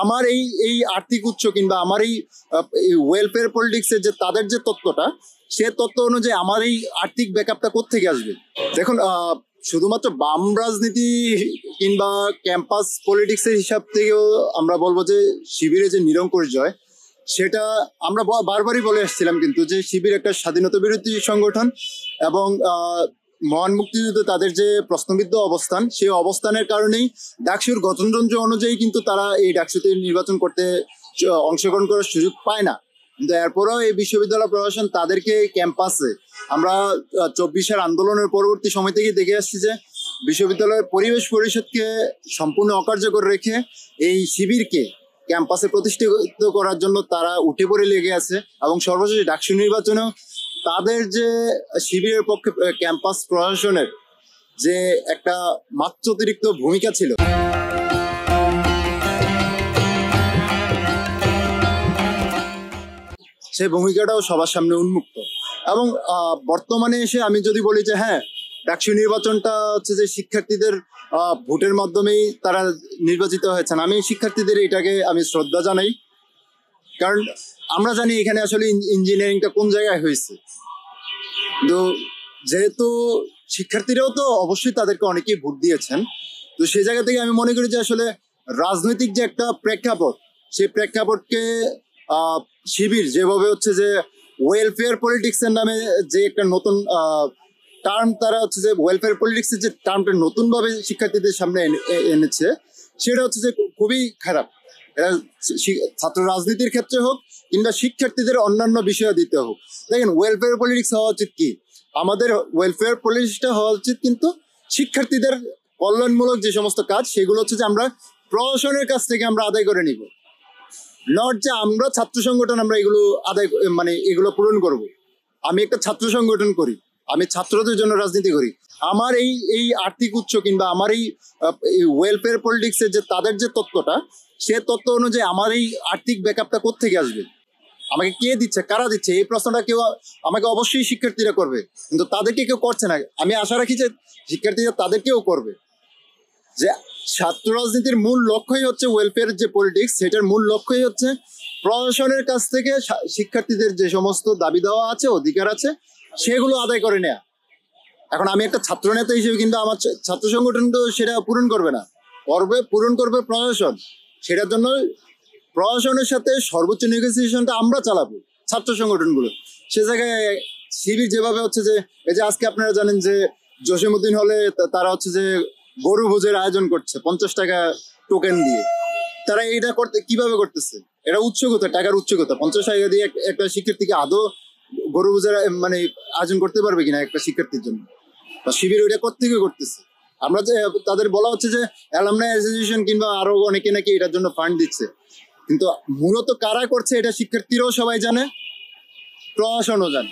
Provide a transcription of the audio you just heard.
আমার এই এই আর্থিক উৎস কিংবা আমার এই ওয়েলফেয়ার পলিটিক্সের যে তাদের যে তত্ত্বটা, সে তত্ত্ব অনুযায়ী আমার এই আর্থিক ব্যাকআপটা কোত্থেকে আসবে? দেখুন, শুধুমাত্র বাম রাজনীতি কিংবা ক্যাম্পাস পলিটিক্সের হিসাব থেকেও আমরা বলবো যে শিবিরের যে নিরঙ্কুশ জয়, সেটা আমরা বারবারই বলে আসছিলাম কিন্তু যে শিবির একটা স্বাধীনতা বিরোধী সংগঠন এবং মহান মুক্তিযুদ্ধে তাদের যে প্রশ্নবিদ্ধ অবস্থান, সেই অবস্থানের কারণেই ডাকসুর গঠনতন্ত্র অনুযায়ী কিন্তু তারা এই ডাকসুতে নির্বাচন করতে অংশগ্রহণ করার সুযোগ পায় না। কিন্তু এরপরেও এই বিশ্ববিদ্যালয় প্রশাসন তাদেরকে ক্যাম্পাসে, আমরা 24-এর আন্দোলনের পরবর্তী সময় থেকে দেখে আসছি যে বিশ্ববিদ্যালয়ের পরিবেশ পরিষদকে সম্পূর্ণ অকার্যকর রেখে এই শিবিরকে ক্যাম্পাসে প্রতিষ্ঠিত করার জন্য তারা উঠে পড়ে লেগে আছে। এবং সর্বশেষ ডাকসু নির্বাচনেও তাদের যে শিবিরের পক্ষে ক্যাম্পাস প্রশাসনের যে একটা মাত্রাতিরিক্ত ভূমিকা ছিল, সেই ভূমিকাটাও সবার সামনে উন্মুক্ত। এবং বর্তমানে এসে আমি যদি বলি যে হ্যাঁ, ডাকসু নির্বাচনটা হচ্ছে যে শিক্ষার্থীদের ভোটের মাধ্যমেই তারা নির্বাচিত হয়েছেন, আমি শিক্ষার্থীদের এটাকে আমি শ্রদ্ধা জানাই। কারণ আমরা জানি এখানে আসলে ইঞ্জিনিয়ারিংটা কোন জায়গায় হয়েছে। তো যেহেতু শিক্ষার্থীরাও তো অবশ্যই তাদেরকে অনেকেই ভোট দিয়েছেন, তো সেই জায়গা থেকে আমি মনে করি যে আসলে রাজনৈতিক যে একটা প্রেক্ষাপট, সেই প্রেক্ষাপটকে শিবির যেভাবে হচ্ছে যে ওয়েলফেয়ার পলিটিক্সের নামে যে একটা নতুন টার্ম, তারা হচ্ছে যে ওয়েলফেয়ার পলিটিক্সের যে টার্মটা নতুন ভাবে শিক্ষার্থীদের সামনে এনেছে, সেটা হচ্ছে যে খুবই খারাপ। এটা ছাত্র রাজনীতির ক্ষেত্রে হোক কিংবা শিক্ষার্থীদের অন্যান্য বিষয় দিতে হোক। দেখেন, ওয়েলফেয়ার পলিটিক্স হওয়া উচিত কি, আমাদের ওয়েলফেয়ার পলিটিক্সটা হওয়া উচিত কিন্তু শিক্ষার্থীদের কল্যাণমূলক যে সমস্ত কাজ, সেগুলো হচ্ছে যে আমরা প্রশাসনের কাছ থেকে আমরা আদায় করে নিব, নট যে আমরা ছাত্র সংগঠন আমরা এগুলো আদায় মানে এগুলো পূরণ করব। আমি একটা ছাত্র সংগঠন করি, আমি ছাত্রদের জন্য রাজনীতি করি। আমার এই এই আর্থিক উৎস কিংবা আমার এই ওয়েলফেয়ার পলিটিক্সের যে তাদের যে তত্ত্বটা, সে তত্ত্ব অনুযায়ী আমার এই আর্থিক ব্যাকআপটা কোত্থেকে আসবে, আমাকে কে দিচ্ছে, কারা দিচ্ছে, এই প্রশ্নটা কেউ আমাকে অবশ্যই শিক্ষার্থীরা করবে, কিন্তু তাদেরকে কেউ করছে না। আমি আশা রাখি যে শিক্ষার্থীরা তাদেরকেও করবে। যে ছাত্র রাজনীতির মূল লক্ষ্যই হচ্ছে ওয়েলফেয়ার যে পলিটিক্স, সেটার মূল লক্ষ্যই হচ্ছে প্রশাসনের কাছ থেকে শিক্ষার্থীদের যে সমস্ত দাবি দেওয়া আছে, অধিকার আছে, সেগুলো আদায় করে নেয়া। এখন আমি একটা ছাত্র নেতা হিসেবে কিন্তু আমার ছাত্র সংগঠন তো সেটা পূরণ করবে না, পূরণ করবে প্রশাসন। সেটার জন্য প্রশাসনের সাথে সর্বোচ্চ নেগোসিয়েশনটা আমরা চালাবো ছাত্র সংগঠনগুলো। সে জায়গায় শিবির যেভাবে হচ্ছে যে এই যে আজকে আপনারা জানেন যে জসিমউদ্দিন হলে তারা হচ্ছে যে গরু ভোজের আয়োজন করছে 50 টাকা টোকেন দিয়ে। তারা এটা করতে কিভাবে করতেছে, এটা উৎসুকতা, টাকার উৎসুকতা। 50 টাকা দিয়ে একটা শিক্ষার্থীকে আদৌ গরু ভোজের মানে আয়োজন করতে পারবে কিনা একটা শিক্ষার্থীর জন্য? বা শিবির ওইটা কোত্থেকে করতেছে? আমরা যে তাদের বলা হচ্ছে যে অ্যালামনাই অ্যাসোসিয়েশন কিংবা আরো অনেকে নাকি এটার জন্য ফান্ড দিচ্ছে, কিন্তু মূলত কারা করছে এটা শিক্ষার্থীরাও সবাই জানে, প্রশাসনও জানে।